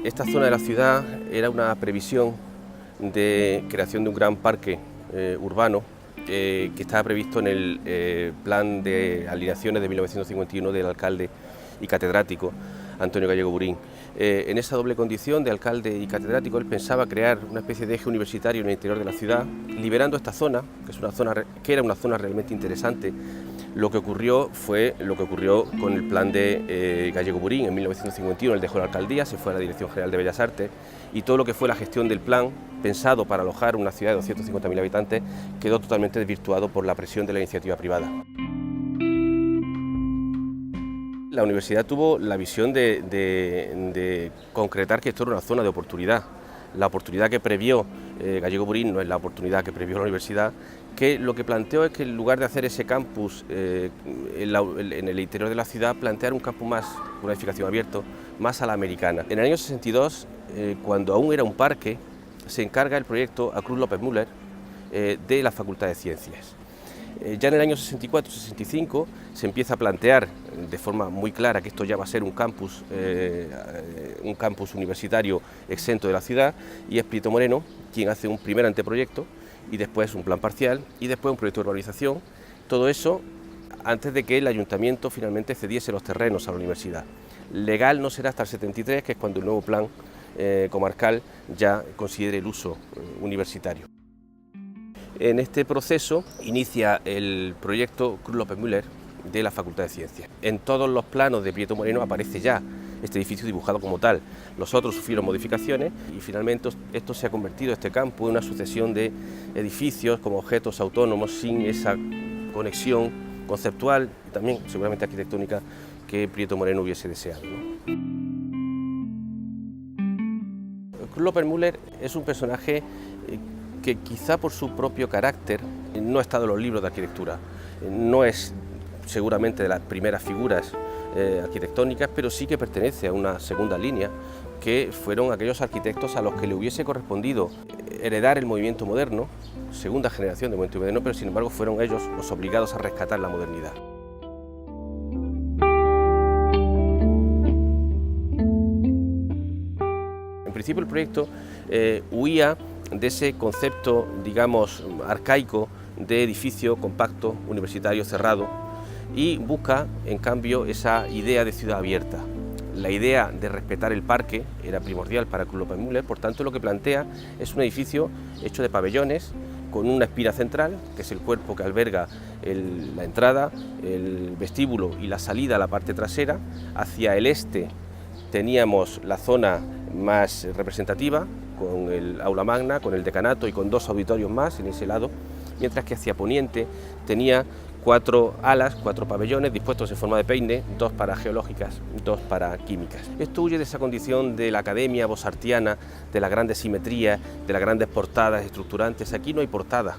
Esta zona de la ciudad era una previsión de creación de un gran parque urbano que estaba previsto en el plan de alineaciones de 1951 del alcalde y catedrático Antonio Gallego Burín. En esa doble condición de alcalde y catedrático, él pensaba crear una especie de eje universitario en el interior de la ciudad, liberando esta zona, que era una zona realmente interesante. Lo que ocurrió fue lo que ocurrió con el plan de Gallego Burín en 1951. Él dejó la alcaldía, se fue a la Dirección General de Bellas Artes y todo lo que fue la gestión del plan, pensado para alojar una ciudad de 250.000 habitantes, quedó totalmente desvirtuado por la presión de la iniciativa privada. La universidad tuvo la visión de concretar que esto era una zona de oportunidad. La oportunidad que previó Gallego Burín no es la oportunidad que previó la universidad, que lo que planteó es que en lugar de hacer ese campus en el interior de la ciudad, plantear un campus más, una edificación abierto, más a la americana. En el año 62, cuando aún era un parque, se encarga el proyecto a Cruz López Müller de la Facultad de Ciencias. Ya en el año 64-65 se empieza a plantear de forma muy clara que esto ya va a ser un campus universitario exento de la ciudad, y es Prieto Moreno quien hace un primer anteproyecto y después un plan parcial y después un proyecto de urbanización. Todo eso antes de que el ayuntamiento finalmente cediese los terrenos a la universidad. Legal no será hasta el 73, que es cuando el nuevo plan comarcal ya considere el uso universitario. En este proceso inicia el proyecto Cruz López Müller de la Facultad de Ciencias. En todos los planos de Prieto Moreno aparece ya este edificio dibujado como tal. Los otros sufrieron modificaciones y finalmente esto se ha convertido, este campo, en una sucesión de edificios como objetos autónomos sin esa conexión conceptual y también seguramente arquitectónica que Prieto Moreno hubiese deseado, ¿no? Cruz López Müller es un personaje que quizá por su propio carácter no ha estado en los libros de arquitectura, no es seguramente de las primeras figuras arquitectónicas, pero sí que pertenece a una segunda línea, que fueron aquellos arquitectos a los que le hubiese correspondido heredar el movimiento moderno, segunda generación del movimiento moderno, pero sin embargo fueron ellos los obligados a rescatar la modernidad. En principio el proyecto huía de ese concepto, digamos, arcaico de edificio compacto, universitario, cerrado, y busca, en cambio, esa idea de ciudad abierta. La idea de respetar el parque era primordial para Cruz López Müller, por tanto lo que plantea es un edificio hecho de pabellones, con una espira central, que es el cuerpo que alberga la entrada, el vestíbulo y la salida a la parte trasera. Hacia el este teníamos la zona más representativa, con el aula magna, con el decanato y con dos auditorios más en ese lado, mientras que hacia poniente tenía 4 alas, 4 pabellones dispuestos en forma de peine, 2 para geológicas, 2 para químicas. Esto huye de esa condición de la academia bosartiana, de la grande simetría, de las grandes portadas estructurantes. Aquí no hay portada,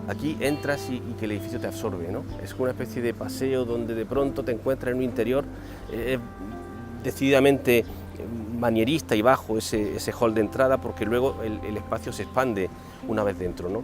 aquí entras y que el edificio te absorbe, ¿no? Es una especie de paseo donde de pronto te encuentras en un interior decididamente manierista y bajo ese hall de entrada, porque luego el espacio se expande una vez dentro, ¿no?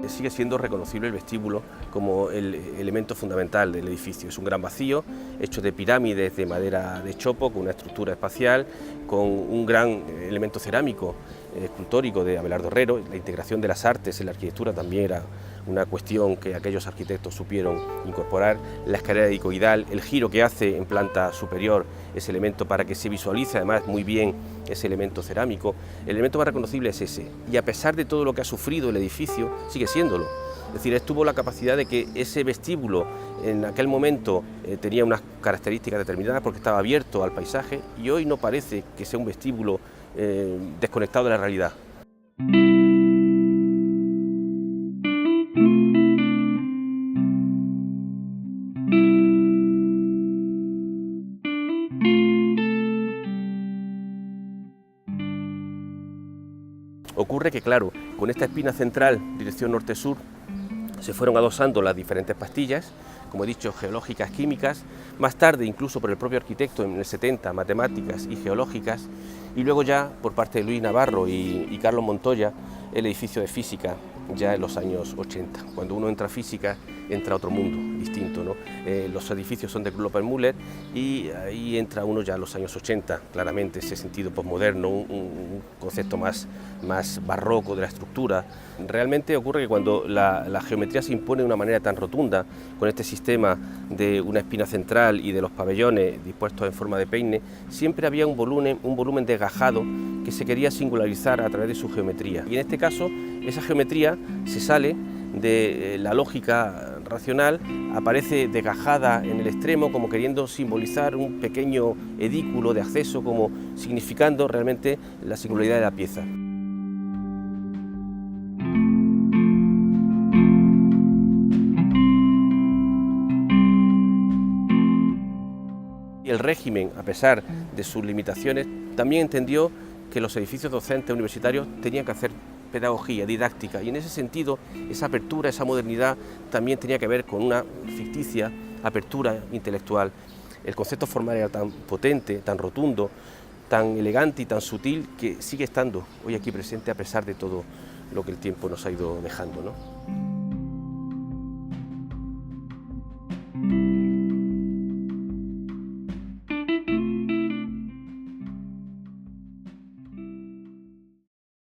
Sigue siendo reconocible el vestíbulo como el elemento fundamental del edificio. Es un gran vacío hecho de pirámides de madera de chopo, con una estructura espacial, con un gran elemento cerámico, escultórico de Abelardo Herrero. La integración de las artes en la arquitectura también era una cuestión que aquellos arquitectos supieron incorporar. La escalera helicoidal, el giro que hace en planta superior, ese elemento para que se visualice además muy bien ese elemento cerámico. El elemento más reconocible es ese, y a pesar de todo lo que ha sufrido el edificio, sigue siéndolo. Es decir, él tuvo la capacidad de que ese vestíbulo en aquel momento tenía unas características determinadas porque estaba abierto al paisaje, y hoy no parece que sea un vestíbulo desconectado de la realidad. Ocurre que, claro, con esta espina central, dirección norte-sur, se fueron adosando las diferentes pastillas, como he dicho, geológicas, químicas, más tarde incluso por el propio arquitecto en el 70, matemáticas y geológicas, y luego ya por parte de Luis Navarro y Carlos Montoya, el edificio de física ya en los años 80. Cuando uno entra a física, entra a otro mundo distinto, ¿no? Los edificios son de Klöpper Müller y ahí entra uno ya en los años 80, claramente, ese sentido posmoderno, un concepto más barroco de la estructura. Realmente ocurre que cuando la geometría se impone de una manera tan rotunda, con este sistema de una espina central y de los pabellones dispuestos en forma de peine, siempre había un volumen desgajado que se quería singularizar a través de su geometría. Y en este caso, esa geometría se sale de la lógica racional, aparece desgajada en el extremo como queriendo simbolizar un pequeño edículo de acceso, como significando realmente la singularidad de la pieza. Y el régimen, a pesar de sus limitaciones, también entendió que los edificios docentes universitarios tenían que hacer pedagogía, didáctica, y en ese sentido esa apertura, esa modernidad también tenía que ver con una ficticia apertura intelectual. El concepto formal era tan potente, tan rotundo, tan elegante y tan sutil que sigue estando hoy aquí presente a pesar de todo lo que el tiempo nos ha ido dejando, ¿no?